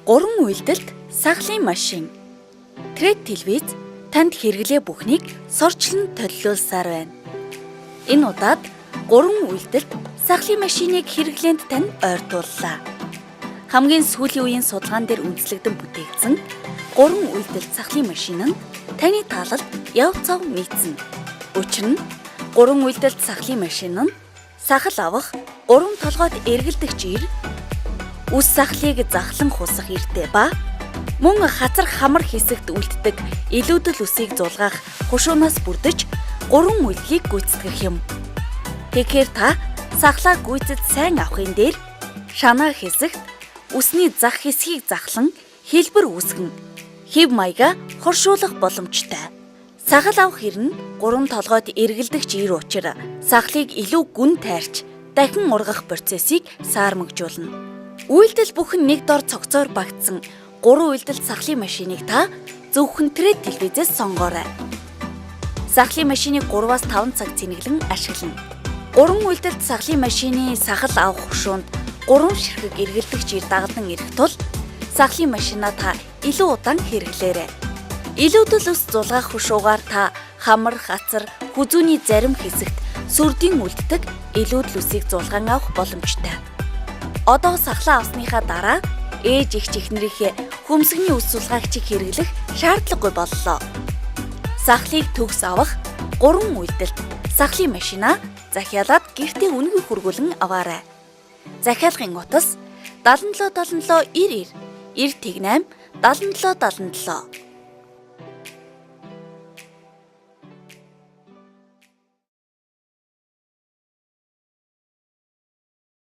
3 үйлдэлт сахлын машин. Тред телевиз танд хэрэглээ бүхнийг сорчлон төлөвлүүлсээр байна. Энэ удаад 3 үйлдэлт сахлын машиныг хэрэглээнд тань ойртууллаа. Хамгийн сүүлийн үеийн судалгаан дээр үндэслэгдэн бүтээгдсэн 3 үйлдэлт сахлын машин нь таны таалалд яв цав нийцнэ. Учир нь 3 үйлдэлт сахлын машин нь сахал авах, 3 толгойд эргэлдэх жир, үс сахлыг захлан хусах эрдээ ба мөн хазар хамар хэсэгт үлддэг илүүдэл үсийг зулгаах хушуунаас бүрдэж 3 үйлдэлийг гүйцэтгэх юм. Тэгэхээр та сахлаа гүйцэд сайн авахын дээр шанаа хэсэгт үсний зах хэсгийг захлан хэлбэр үүсгэн хэв маяга хоршуулах боломжтой. Сахал авах хэрн 3 толгойд эргэлдэх жир учраас сахлыг илүү гүн тайрч дахин ургах процессыг саармагжуулна. Үйлдэл бүхэн нэг дор цогцоор багтсан 3 үйлдэл сахлын машиныг та зөвхөн тред телевизээс сонгоорой. Сахлын машиныг 3-аас 5 цаг цэнэглэн ашиглана. 3 үйлдэлт сахлын машины сахал авах хушуунд 3 ширхэг эргэлдэх жир дагалдан ирэх тул сахлын машинаа та илүү удаан хэрэглээрэй. Илүүдэл ус зулгаах хушуугаар та хамар, хацар, хүзүүний зарим хэсэгт сүрдийн үлддэг илүүдэл усыг зулгаан авах боломжтой. Одоо сахлаа авсныхаа дараа ээж их чихнэрийнхээ хөмсгний ус сулгаагчийг хэрэглэх шаардлагагүй боллоо. Сахлыг төгс авах 3 үйлдэлт сахлын машинаа захиалаад гэртээ үнэгүй хургуулan аваарай. Захиалгын утас 7777 90 98 7777